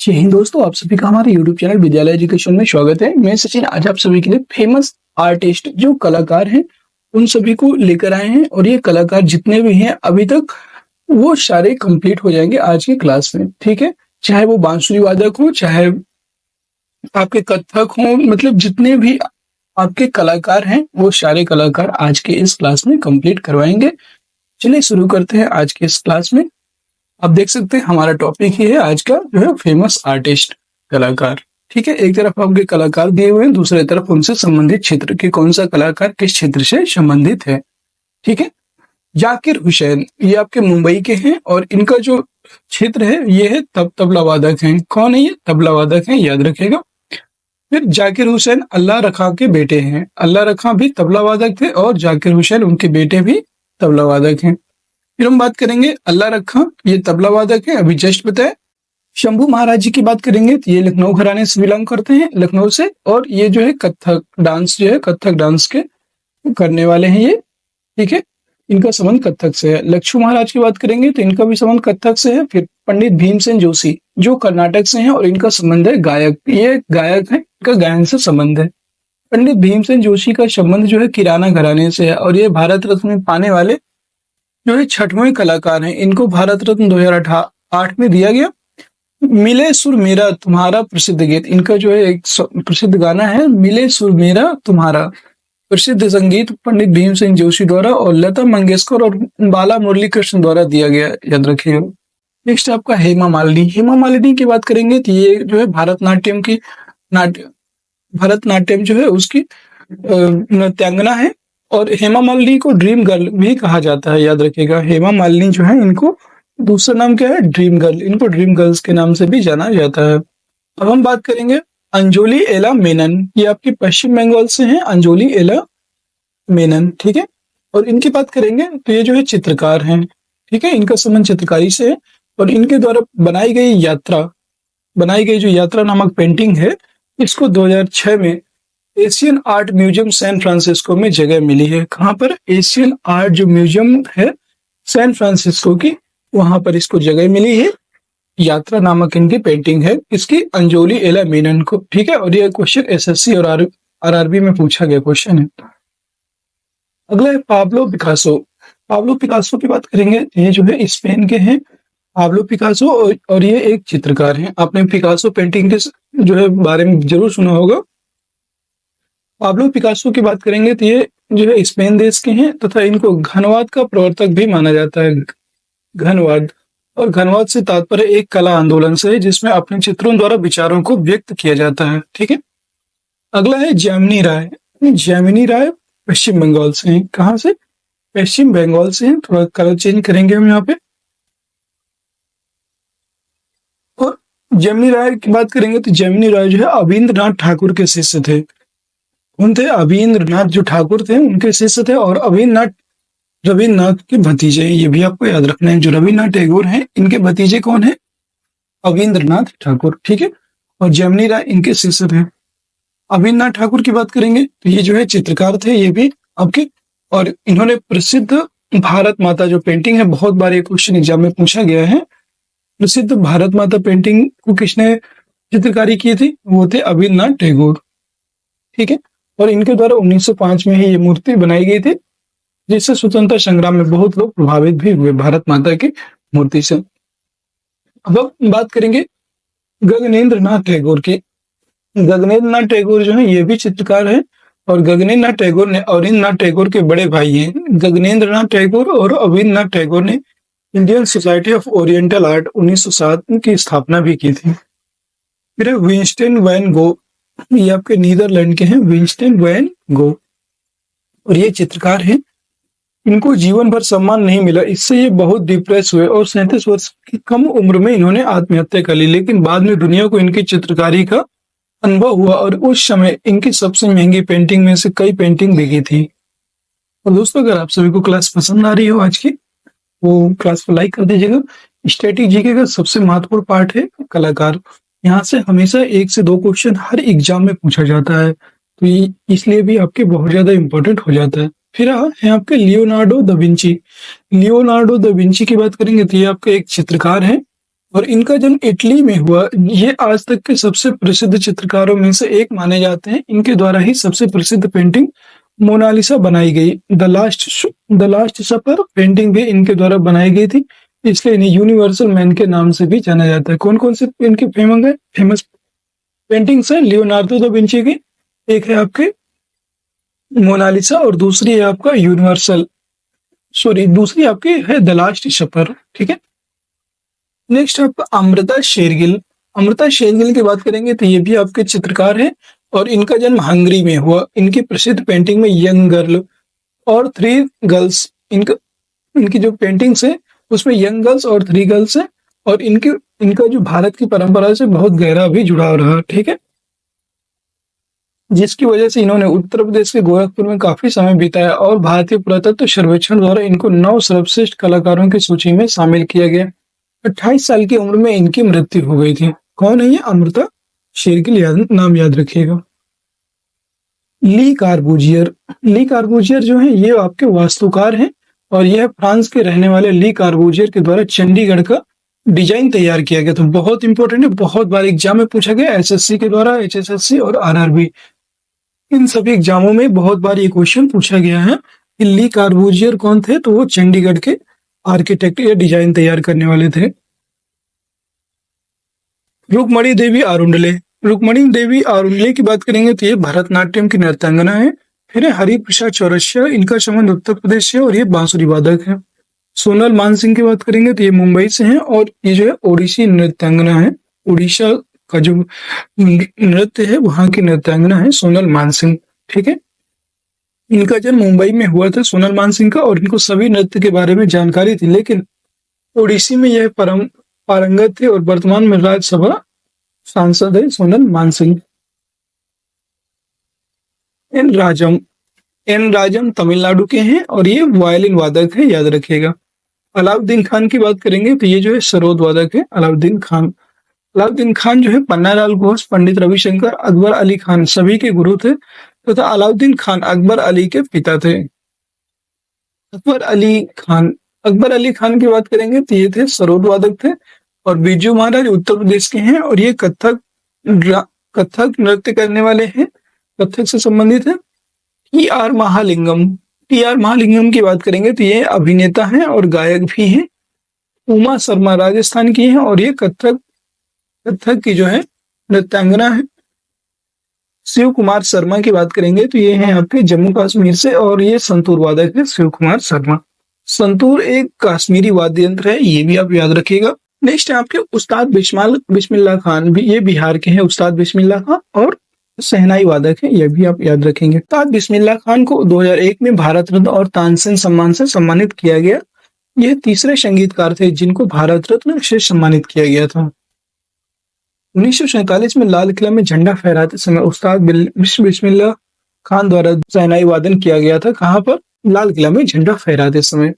जय हिंद दोस्तों, आप सभी का हमारे YouTube चैनल विद्यालय एजुकेशन में स्वागत है। मैं सचिन आज आप सभी के लिए फेमस आर्टिस्ट जो कलाकार हैं उन सभी को लेकर आए हैं और ये कलाकार जितने भी हैं अभी तक वो सारे कंप्लीट हो जाएंगे आज की क्लास में। ठीक है, चाहे वो बांसुरी वादक हो, चाहे आपके कथक हो, मतलब जितने भी आपके कलाकार हैं वो सारे कलाकार आज के इस क्लास में कंप्लीट करवाएंगे। चलिए शुरू करते हैं आज के इस क्लास में। आप देख सकते हैं हमारा टॉपिक ही है आज का जो है फेमस आर्टिस्ट कलाकार। ठीक है, एक तरफ आपके कलाकार दिए हुए हैं, दूसरी तरफ उनसे संबंधित क्षेत्र के कौन सा कलाकार किस क्षेत्र से संबंधित है। ठीक है, जाकिर हुसैन ये आपके मुंबई के हैं और इनका जो क्षेत्र है ये है तबला वादक हैं। कौन है ये? तबला वादक हैं, याद रखिएगा। फिर जाकिर हुसैन अल्लाह रखा के बेटे हैं। अल्लाह रखा भी तबला वादक थे और जाकिर हुसैन उनके बेटे भी तबला वादक हैं। फिर हम बात करेंगे अल्लाह रखा, ये तबला वादक है, अभी जस्ट बताए। शंभू महाराज जी की बात करेंगे तो ये लखनऊ घराने से बिलोंग करते हैं, लखनऊ से, और ये जो है कथक डांस जो है कथक डांस के करने वाले हैं ये। ठीक है, इनका संबंध कथक से है। लक्ष्मू महाराज की बात करेंगे तो इनका भी संबंध कथक से है। फिर पंडित भीमसेन जोशी जो कर्नाटक से हैं और इनका संबंध है गायक, ये गायक है, इनका गायन से संबंध है। पंडित भीमसेन जोशी का संबंध जो है किराना घराने से है और ये भारत रत्न पाने वाले जो है 6वें कलाकार हैं। इनको भारत रत्न 2008 में दिया गया। मिले सुर मेरा तुम्हारा प्रसिद्ध गीत, इनका जो है एक प्रसिद्ध गाना है मिले सुर मेरा तुम्हारा। प्रसिद्ध संगीत पंडित भीमसेन जोशी द्वारा और लता मंगेशकर और बाला मुरली कृष्ण द्वारा दिया गया, याद रखिएगा। नेक्स्ट आपका हेमा मालिनी। हेमा मालिनी की बात करेंगे तो ये जो है भरतनाट्यम जो है उसकी नृत्यांगना है और हेमा मालिनी को ड्रीम गर्ल भी कहा जाता है, याद रखिएगा। हेमा मालिनी जो है इनको दूसरा नाम क्या है? ड्रीम गर्ल, इनको ड्रीम गर्ल्स के नाम से भी जाना जाता है। अब हम बात करेंगे अंजोली एला मेनन, ये आपकी पश्चिम बंगाल से हैं, अंजोली एला मेनन। ठीक है, और इनकी बात करेंगे तो ये जो है चित्रकार हैं। ठीक है, इनका संबंध चित्रकारी से है और इनके द्वारा बनाई गई जो यात्रा नामक पेंटिंग है इसको 2006 में Asian art museum San Francisco में जगह मिली है। कहाँ पर? एशियन आर्ट जो म्यूजियम है सैन फ्रांसिस्को की, वहां पर इसको जगह मिली है। यात्रा नामक इनकी पेंटिंग है, इसकी अंजोली एला मेनन को। ठीक है, और ये क्वेश्चन एसएससी और आरआरबी में पूछा गया क्वेश्चन है। अगला है पाब्लो पिकासो। पाब्लो पिकासो की बात करेंगे, ये जो है स्पेन के हैं पाब्लो पिकासो और ये एक चित्रकार हैं। आपने पिकासो पेंटिंग के जो है बारे में जरूर सुना होगा। पाब्लो पिकासो की बात करेंगे तो ये जो है स्पेन देश के हैं तथा इनको घनवाद का प्रवर्तक भी माना जाता है। घनवाद, और घनवाद से तात्पर्य एक कला आंदोलन से है जिसमें अपने चित्रों द्वारा विचारों को व्यक्त किया जाता है। ठीक है, अगला है जैमिनी राय। जैमिनी राय पश्चिम बंगाल से हैं। कहाँ से? पश्चिम बंगाल से हैं। थोड़ा कलर चेंज करेंगे हम यहाँ पे। और जैमिनी राय की बात करेंगे तो जैमिनी राय जो है अविंद्रनाथ ठाकुर के शिष्य थे। कौन थे? अविंद्रनाथ जो ठाकुर थे उनके शिष्य थे और रविन्द्रनाथ के भतीजे, ये भी आपको याद रखना है। जो रविन्द्रनाथ टैगोर हैं इनके भतीजे कौन है? अविंद्रनाथ ठाकुर। ठीक है, और जैमिनी राय इनके शिष्य थे। अविंद्रनाथ ठाकुर की बात करेंगे तो ये जो है चित्रकार थे, ये भी आपके, और इन्होंने प्रसिद्ध भारत माता जो पेंटिंग है, बहुत बार ये क्वेश्चन एग्जाम में पूछा गया है, प्रसिद्ध भारत माता पेंटिंग को किसने चित्रकारी की थी? वो थे अविंद्रनाथ टैगोर। ठीक है, और इनके द्वारा 1905 में ही ये मूर्ति बनाई गई थी जिससे स्वतंत्रता संग्राम में बहुत लोग प्रभावित भी हुए भारत माता की मूर्ति से। अब हम बात करेंगे गगनेंद्र नाथ टैगोर की। गगनेंद्र नाथ टैगोर जो है ये भी चित्रकार है और गगनेंद्र नाथ टैगोर ने अविंद्र नाथ टैगोर के बड़े भाई हैं। गगनेंद्र नाथ टैगोर और अविंद्र नाथ टैगोर ने Indian society of oriental art 1907 की स्थापना भी की थी। फिर विंस्टन वैन गो, ये आपके नीदरलैंड के हैं, विंस्टन वैन गो, और ये चित्रकार हैं। इनको जीवन भर सम्मान नहीं मिला, इससे ये बहुत डिप्रेस हुए और 37 वर्ष की कम उम्र में इन्होंने आत्महत्या कर ली। लेकिन बाद में दुनिया को इनकी चित्रकारी का अनुभव हुआ और उस समय इनकी सबसे महंगी पेंटिंग में से कई पेंटिंग बिकी थी। और दोस्तों, अगर आप सभी को क्लास पसंद आ रही हो आज की, वो क्लास को लाइक कर दीजिएगा। स्टैटिक जीके का सबसे महत्वपूर्ण पार्ट है कलाकार। यहाँ से हमेशा 1 से 2 क्वेश्चन हर एग्जाम में पूछा जाता है, तो इसलिए भी आपके बहुत ज्यादा इंपॉर्टेंट हो जाता है। फिर है आपके Leonardo da Vinci. Leonardo da Vinci की बात करेंगे तो ये आपके एक चित्रकार हैं और इनका जन्म इटली में हुआ। ये आज तक के सबसे प्रसिद्ध चित्रकारों में से एक माने जाते हैं। इनके द्वारा ही सबसे प्रसिद्ध पेंटिंग मोनालिसा बनाई गई। द लास्ट सपर पेंटिंग भी इनके द्वारा बनाई गई थी, इसलिए इन्हें यूनिवर्सल मैन के नाम से भी जाना जाता है। कौन कौन से इनके फेमस पेंटिंग्स हैं लियोनार्डो दा विंची की? एक है आपके मोनालिसा और दूसरी है आपका दूसरी आपकी है द लास्ट सपर। ठीक है। नेक्स्ट आपका अमृता शेरगिल। अमृता शेरगिल की बात करेंगे तो ये भी आपके चित्रकार हैं और इनका जन्म हंगरी में हुआ। इनकी प्रसिद्ध पेंटिंग में यंग गर्ल और थ्री गर्ल्स, इनकी जो पेंटिंग्स है उसमें यंग गर्ल्स और थ्री गर्ल्स है, और इनका जो भारत की परंपरा से बहुत गहरा भी जुड़ाव रहा। ठीक है। जिसकी वजह से इन्होंने उत्तर प्रदेश के गोरखपुर में काफी समय बिताया और भारतीय पुरातत्व सर्वेक्षण द्वारा इनको 9 सर्वश्रेष्ठ कलाकारों की सूची में शामिल किया गया। 28 साल की उम्र में इनकी मृत्यु हो गई थी। कौन है ये? अमृता शेरगिल, नाम याद रखिएगा। ली कार्बूजियर। ली कार्बूजियर जो है ये आपके वास्तुकार हैं और यह फ्रांस के रहने वाले ली कार्बूजियर के द्वारा चंडीगढ़ का डिजाइन तैयार किया गया। तो बहुत इंपॉर्टेंट है, बहुत बार एग्जाम में पूछा गया, एसएससी के द्वारा, एचएसएससी और आरआरबी, इन सभी एग्जामों में बहुत बार ये क्वेश्चन पूछा गया है कि ली कार्बूजियर कौन थे? तो वो चंडीगढ़ के आर्किटेक्ट या डिजाइन तैयार करने वाले थे। रुक्मणी देवी आरुंडले। रुक्मणी देवी आरुंडले की बात करेंगे तो ये भरतनाट्यम की नृत्यांगना है। फिर है हरिप्रसाद चौरसिया, इनका संबंध उत्तर प्रदेश से और ये बांसुरी वादक है। सोनल मानसिंह की बात करेंगे तो ये मुंबई से हैं और ये जो है ओडिसी नृत्यांगना है। उड़ीसा का जो नृत्य है वहां की नृत्यांगना है सोनल मानसिंह। ठीक है। इनका जन्म मुंबई में हुआ था सोनल मानसिंह का, और इनको सभी नृत्य के बारे में जानकारी थी, लेकिन ओडिसी में यह पारंगत थे और वर्तमान में राज्यसभा सांसद है सोनल मानसिंह। एन राजम तमिलनाडु के हैं और ये वायलिन वादक है, याद रखिएगा। अलाउद्दीन खान की बात करेंगे तो ये जो है सरोद वादक है, अलाउद्दीन खान। अलाउद्दीन खान जो है पन्नालाल घोष, पंडित रविशंकर, अकबर अली खान सभी के गुरु थे तथा अलाउद्दीन खान अकबर अली के पिता थे। अकबर अली खान की बात करेंगे तो ये थे सरोद वादक थे, और बिरजू महाराज उत्तर प्रदेश के हैं और ये कथक नृत्य करने वाले हैं, कथक से संबंधित है। टी आर महालिंगम की बात करेंगे तो ये अभिनेता हैं और गायक भी हैं। उमा शर्मा राजस्थान की हैं और ये कथक की जो है नृत्यांगना है। शिव कुमार शर्मा की बात करेंगे तो ये हैं आपके जम्मू कश्मीर से और ये संतूर वादक है, शिव कुमार शर्मा। संतूर एक कश्मीरी वाद्य यंत्र है, ये भी आप याद रखिएगा। नेक्स्ट है आपके उस्ताद बिस्मिल्लाह खान, भी ये बिहार के हैं। उस्ताद बिस्मिल्लाह खान और शहनाई वादक है, ये भी आप याद रखेंगे। उस्ताद बिस्मिल्लाह खान को 2001 में भारत रत्न और तानसेन सम्मान से सम्मानित किया गया। यह तीसरे संगीतकार थे जिनको भारत रत्न से सम्मानित किया गया था। 1947 में लाल किला में झंडा फहराते समय उस्ताद बिस्मिल्लाह खान द्वारा शहनाई वादन किया गया था। कहाँ पर? लाल किला में झंडा फहराते समय,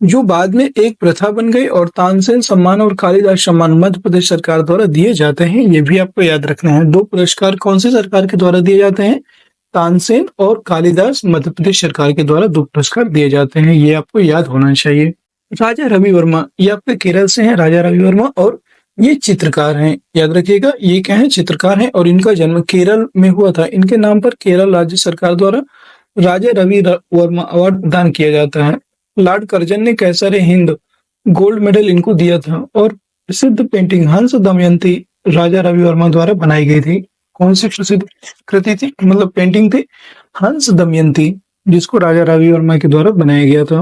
जो बाद में एक प्रथा बन गई। और तानसेन सम्मान और कालिदास सम्मान मध्य प्रदेश सरकार द्वारा दिए जाते हैं, ये भी आपको याद रखना है। 2 पुरस्कार कौन सी सरकार के द्वारा दिए जाते हैं? तानसेन और कालिदास मध्य प्रदेश सरकार के द्वारा 2 पुरस्कार दिए जाते हैं, ये आपको याद होना चाहिए। राजा रवि वर्मा, ये आपके केरल से हैं, राजा रवि वर्मा, और ये चित्रकार हैं, याद रखिएगा। ये क्या है? चित्रकार हैं और इनका जन्म केरल में हुआ था। इनके नाम पर केरल राज्य सरकार द्वारा राजा रवि वर्मा अवार्ड प्रदान किया जाता है। लॉर्ड कर्जन ने कैसर हिंद गोल्ड मेडल इनको दिया था। और प्रसिद्ध पेंटिंग हंस दमयंती राजा रवि वर्मा द्वारा बनाई गई थी। कौन सी प्रसिद्ध कृति थी, मतलब पेंटिंग थी? हंस दमयंती, जिसको राजा रवि वर्मा के द्वारा बनाया गया था।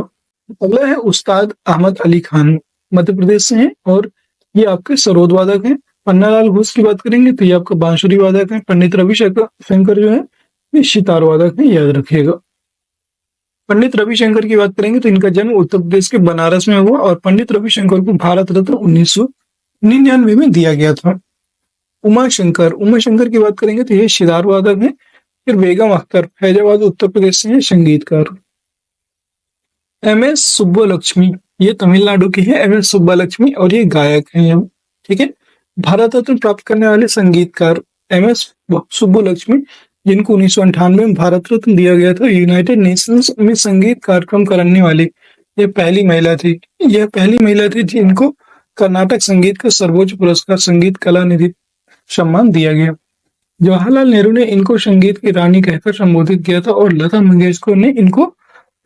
अगला है उस्ताद अहमद अली खान, मध्य प्रदेश से हैं और ये आपके सरोद वादक हैं। पन्नालाल घोष की बात करेंगे तो ये आपका बांसुरी वादक है। पंडित रविशंकर जो है ये सितार वादक है, याद रखिएगा। पंडित रविशंकर की बात करेंगे तो इनका जन्म उत्तर प्रदेश के बनारस में हुआ और पंडित रविशंकर को भारत रत्न 1999 में दिया गया था। उमा शंकर की बात करेंगे तो ये सितार वादक है। फिर बेगम अख्तर फैजाबाद उत्तर प्रदेश से हैं, संगीतकार। एम.एस. सुब्बलक्ष्मी, ये तमिलनाडु की है, एम.एस. सुब्बलक्ष्मी, और ये गायक हैं। ठीक है। भारत रत्न प्राप्त करने वाले संगीतकार एम.एस. सुब्बलक्ष्मी, जिनको 1998 में भारत रत्न दिया गया था। यूनाइटेड नेशंस में संगीत कार्यक्रम करने वाली यह पहली महिला थी जिनको कर्नाटक संगीत का सर्वोच्च पुरस्कार संगीत कला निधि सम्मान दिया गया। जवाहरलाल नेहरू ने इनको संगीत की रानी कहकर संबोधित किया था और लता मंगेशकर ने इनको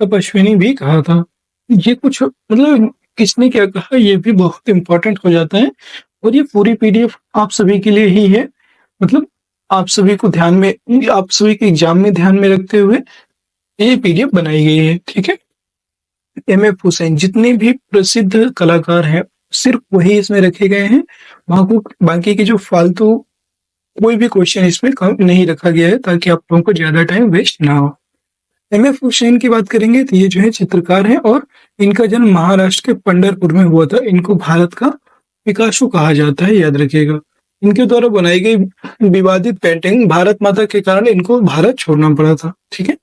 तपस्विनी भी कहा था। ये कुछ मतलब किसने क्या कहा ये भी बहुत इंपॉर्टेंट हो जाता है और ये पूरी पीडीएफ आप सभी के लिए ही है। मतलब आप सभी को ध्यान में, आप सभी के एग्जाम में ध्यान में रखते हुए ये पीडीएफ बनाई गई है, ठीक है। एम.एफ. हुसैन, जितने भी प्रसिद्ध कलाकार हैं सिर्फ वही इसमें रखे गए हैं। बाकी के जो फालतू कोई भी क्वेश्चन इसमें कम नहीं रखा गया है ताकि आप लोगों को ज्यादा टाइम वेस्ट ना हो। एम.एफ. हुसैन की बात करेंगे तो ये जो है चित्रकार हैं और इनका जन्म महाराष्ट्र के पंढरपुर में हुआ था। इनको भारत का पिकासो कहा जाता है, याद रखिएगा। इनके द्वारा बनाई गई विवादित पेंटिंग भारत माता के कारण इनको भारत छोड़ना पड़ा था, ठीक है।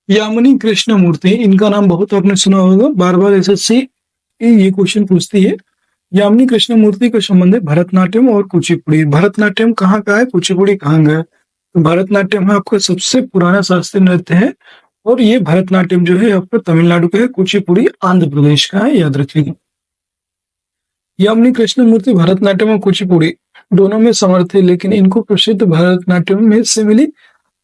यामिनी कृष्णमूर्ति, इनका नाम बहुत आपने सुना होगा, बार बार एसएससी ये क्वेश्चन पूछती है। यामिनी कृष्णमूर्ति का संबंध है भरतनाट्यम और कुचिपुड़ी। भरतनाट्यम कहाँ का है, कुचिपुड़ी कहाँ का है? तो भरतनाट्यम है आपका सबसे पुराना शास्त्रीय नृत्य है और ये भरतनाट्यम जो है आपका तमिलनाडु का है, कुचिपुड़ी आंध्र प्रदेश का है, याद रखिएगा। यामिनी कृष्णमूर्ति भरतनाट्यम और कुचिपुड़ी दोनों में समर्थ थे, लेकिन इनको प्रसिद्ध भरतनाट्यम में से मिली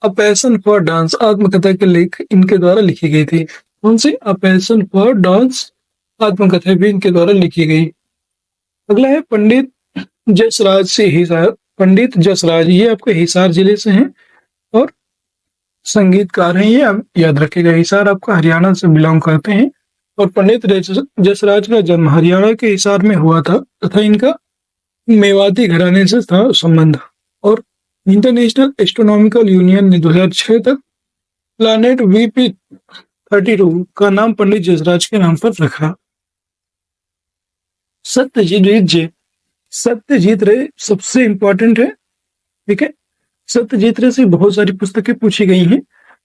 अ पैशन फॉर डांस आत्मकथा के लेख इनके द्वारा लिखी गई थी। कौन सी? अ पैशन फॉर डांस आत्मकथा भी इनके द्वारा लिखी गई। अगला है पंडित जसराज से हिसार। पंडित जसराज ये आपके हिसार जिले से हैं और संगीतकार हैं, ये आप याद रखिएगा। हिसार आपका हरियाणा से बिलोंग करते हैं और पंडित जसराज का जन्म हरियाणा के हिसार में हुआ था तथा इनका मेवाती घराने से था संबंध। और इंटरनेशनल एस्ट्रोनॉमिकल यूनियन ने 2006 तक प्लैनेट VP32 का नाम पंडित जसराज के नाम पर रखा। सत्यजीत रे सबसे इंपॉर्टेंट है, ठीक है। सत्यजीत रे से बहुत सारी पुस्तकें पूछी गई हैं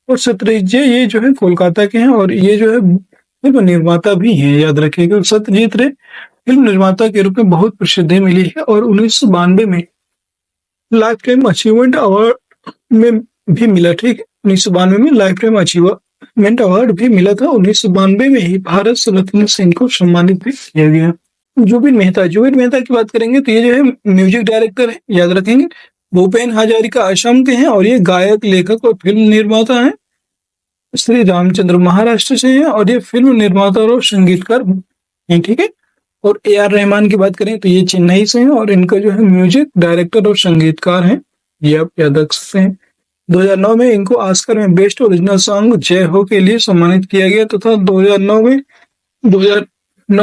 और सत्यजीत रे ये जो है कोलकाता के हैं और ये जो है फिल्म निर्माता भी हैं, याद रखिएगा। सत्यजीत रे फिल्म निर्माता के रूप में बहुत प्रसिद्धि मिली है और 1992 में लाइफ टाइम अचीवमेंट अवार्ड में भी मिला, ठीक है। 1992 में लाइफ टाइम अचीवमेंट अवार्ड भी मिला था। 1992 में ही भारत रत्न से इनको सम्मानित भी किया गया। जुबिन मेहता की बात करेंगे तो ये जो है म्यूजिक डायरेक्टर है, याद रखेंगे। भूपेन हजारिका असम के हैं और ये गायक, लेखक और फिल्म निर्माता हैं। श्री रामचंद्र महाराष्ट्र से हैं और ये फिल्म निर्माता और संगीतकार हैं, ठीक है। और A.R. रहमान की बात करें तो ये चेन्नई से हैं और इनका जो है म्यूजिक डायरेक्टर और संगीतकार हैं, ये आप याद रख सकते हैं। 2009 में इनको ऑस्कर में बेस्ट ओरिजिनल सॉन्ग जय हो के लिए सम्मानित किया गया तथा 2009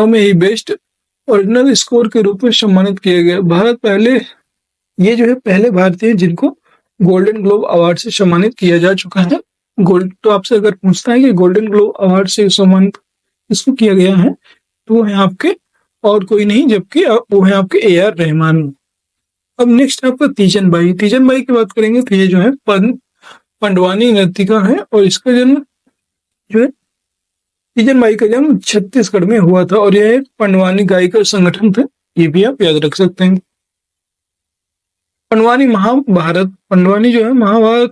में ही बेस्ट ओरिजिनल स्कोर के रूप में सम्मानित किया गया। ये जो है पहले भारतीय जिनको गोल्डन ग्लोब अवार्ड से सम्मानित किया जा चुका है। तो आपसे अगर पूछता है कि गोल्डन ग्लोब अवार्ड से सम्मानित किसको किया गया है तो वो है आपके और कोई नहीं, जबकि वो है आपके A.R. रहमान। अब नेक्स्ट आपका तीजन बाई की बात करेंगे तो ये जो है पंडवानी नृत्यिका है और इसका जन्म जो है तीजन बाई का जन्म छत्तीसगढ़ में हुआ था और यह एक पंडवानी गायिका संगठन था, ये भी आप याद रख सकते हैं। पंडवानी जो है महाभारत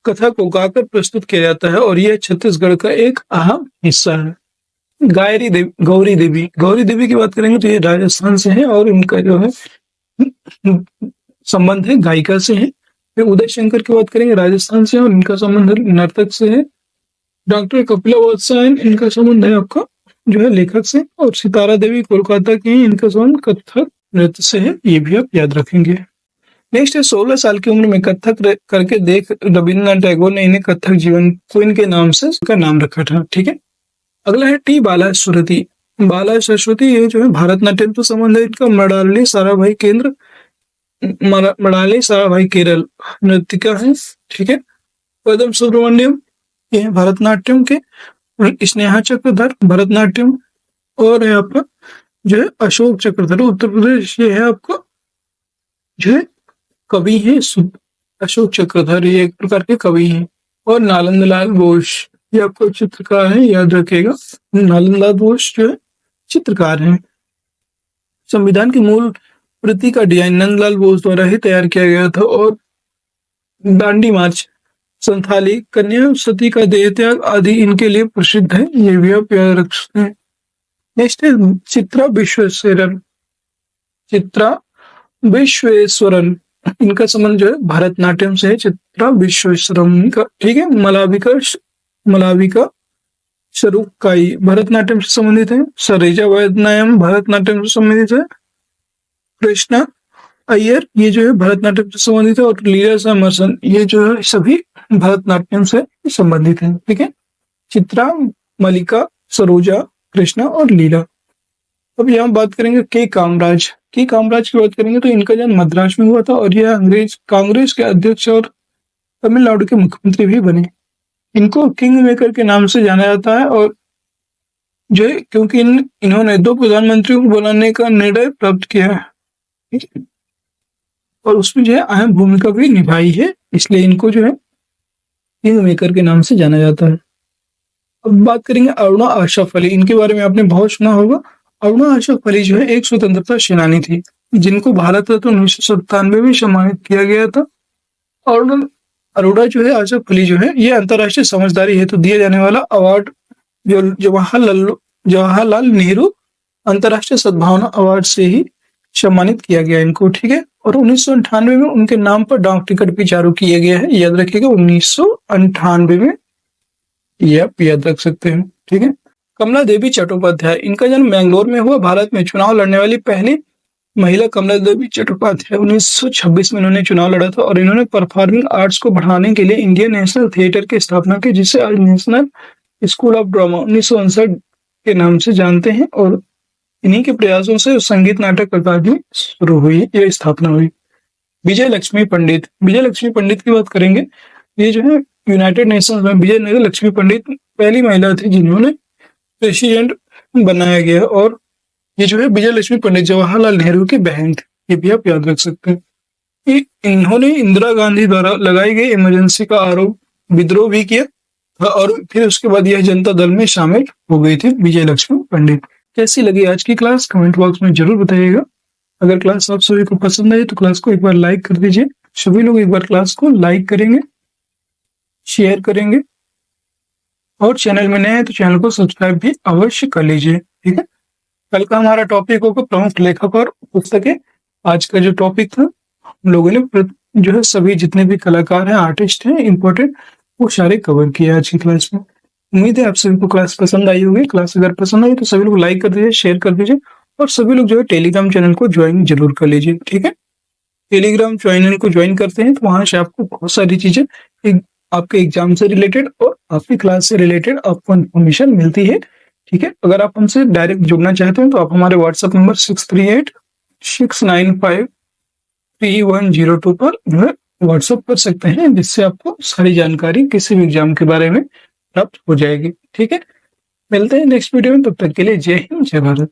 कथा को गाकर प्रस्तुत किया जाता है और यह छत्तीसगढ़ का एक अहम हिस्सा है। गौरी देवी की बात करेंगे तो ये राजस्थान से है और इनका जो है संबंध है गायिका से है। फिर उदय शंकर की बात करेंगे, राजस्थान से और इनका संबंध नर्तक से है। डॉक्टर कपिला वत्सायन, इनका संबंध है आपका जो है लेखक से। और सितारा देवी कोलकाता की हैं, इनका संबंध कथक नृत्य से है, ये भी आप याद रखेंगे। नेक्स्ट है 16 साल की उम्र में कथक करके देख रविन्द्रनाथ टैगोर ने इन्हें कथक जीवन क्वीन के नाम से उसका नाम रखा था, ठीक है। अगला है टी बाला सरस्वती, ये जो है भारतनाट्यम तो संबंध है इनका। मडाली साराभाई केरल नृत्यिका है, ठीक है। पदम सुब्रमण्यम ये है भरतनाट्यम के। स्नेहा चक्रधर भरतनाट्यम और है आपका जो है अशोक चक्रधर उत्तर प्रदेश, ये है आपका जो है कवि है अशोक चक्रधर, ये एक प्रकार के कवि हैं। और नालंदलाल बोस ये आपको चित्रकार है, याद रखिएगा। नालंदलाल बोस जो है चित्रकार हैं। संविधान की मूल प्रति का डिजाइन नंदलाल बोस द्वारा ही तैयार किया गया था। और दांडी मार्च, संथाली कन्या सती का देह त्याग आदि इनके लिए प्रसिद्ध है, ये भी आप याद रख सकते हैं। नेक्स्ट है चित्रा विश्वेश्वरन। चित्रा विश्वेश्वरन, इनका संबंध जो है भरतनाट्यम से है। चित्रा विश्वेश्वरन का, ठीक है। मलाविका शरुकाई भरतनाट्यम से संबंधित है। सरेजा वैद्यनायम भरतनाट्यम से संबंधित है। कृष्णा अय्यर ये जो है भरतनाट्यम से संबंधित है। और लीला समरसन ये जो है सभी भरतनाट्यम से संबंधित है, ठीक है। चित्रा, मलिका, सरोजा, कृष्णा और लीला। अब यहाँ बात करेंगे के कामराज। के कामराज की बात करेंगे तो इनका जन्म मद्रास में हुआ था और यह अंग्रेज कांग्रेस के अध्यक्ष और तमिलनाडु के मुख्यमंत्री भी बने। इनको किंग मेकर के नाम से जाना जाता है और जो है क्योंकि इन्होंने 2 प्रधानमंत्रियों को बनाने का निर्णय प्राप्त किया है, ठीक है? और उसमें जो है अहम भूमिका भी निभाई है, इसलिए इनको जो है किंग मेकर के नाम से जाना जाता है। अब बात करेंगे अरुणा आशफ अली। इनके बारे में आपने बहुत सुना होगा। अरुणा आशफ अली जो है एक स्वतंत्रता सेनानी थी जिनको भारत रत्न 1997 में सम्मानित किया गया था। और अरोड़ा जो है आशफ अली जो है ये अंतर्राष्ट्रीय समझदारी हेतु दिया जाने वाला अवार्ड जो जवाहरलाल नेहरू अंतर्राष्ट्रीय सद्भावना अवार्ड से ही सम्मानित किया गया इनको, ठीक है। और 1998 में उनके नाम पर डाक टिकट भी जारी किया गया है। याद रखिएगा 1998 में, ये आप याद रख सकते हैं, ठीक है। कमला देवी चट्टोपाध्याय, इनका जन्म बैंगलोर में हुआ। भारत में चुनाव लड़ने वाली पहली महिला कमला देवी चट्टोपाध्याय। 1926 में इन्होंने चुनाव लड़ा था और इन्होंने परफॉर्मिंग आर्ट्स को बढ़ाने के लिए इंडियन नेशनल थिएटर की स्थापना की, जिसे आज नेशनल स्कूल ऑफ ड्रामा 1959 के नाम से जानते हैं। और इन्हीं के प्रयासों से संगीत नाटक अकादमी शुरू हुई या स्थापना हुई। विजय लक्ष्मी पंडित, विजय लक्ष्मी पंडित की बात करेंगे। ये जो है यूनाइटेड नेशंस में विजय लक्ष्मी पंडित पहली महिला थी जिन्होंने प्रेसिडेंट बनाया गया। और ये जो है विजय लक्ष्मी पंडित जवाहरलाल नेहरू की बहन थी, ये भी आप याद रख सकते हैं। इन्होंने इंदिरा गांधी द्वारा लगाई गई इमरजेंसी का आरोप विद्रोह भी किया और फिर उसके बाद यह जनता दल में शामिल हो गई थी विजय लक्ष्मी पंडित। कैसी लगी आज की क्लास कमेंट बॉक्स में जरूर बताइएगा। अगर क्लास आप सभी को पसंद आई तो क्लास को एक बार लाइक कर दीजिए। सभी लोग एक बार क्लास को लाइक करेंगे, शेयर करेंगे और चैनल में नए हैं तो चैनल को सब्सक्राइब भी अवश्य कर लीजिए, ठीक है। कल का हमारा टॉपिक होगा प्रमुख लेखक और पुस्तकें। आज का जो टॉपिक था हम लोगों ने जो है सभी जितने भी कलाकार हैं, आर्टिस्ट हैं इम्पोर्टेंट, वो सारे कवर किए आज की क्लास में। उम्मीद है आप सभी को क्लास पसंद आई होगी। क्लास अगर पसंद आई तो सभी लोग लाइक कर दीजिए, शेयर कर दीजिए और सभी लोग जो है टेलीग्राम चैनल को ज्वाइन जरूर कर लीजिए, ठीक है। टेलीग्राम चैनल को ज्वाइन करते हैं तो वहां से आपको बहुत सारी चीजें आपके एग्जाम से रिलेटेड और आपकी क्लास से रिलेटेड आपको इन्फॉर्मेशन मिलती है, ठीक है। अगर आप हमसे डायरेक्ट जुड़ना चाहते हैं तो आप हमारे व्हाट्सएप नंबर 6386953102 पर जो है व्हाट्सएप कर सकते हैं, जिससे आपको सारी जानकारी किसी भी एग्जाम के बारे में प्राप्त हो जाएगी, ठीक है। मिलते हैं नेक्स्ट वीडियो में, तब तक के लिए जय हिंद, जय भारत।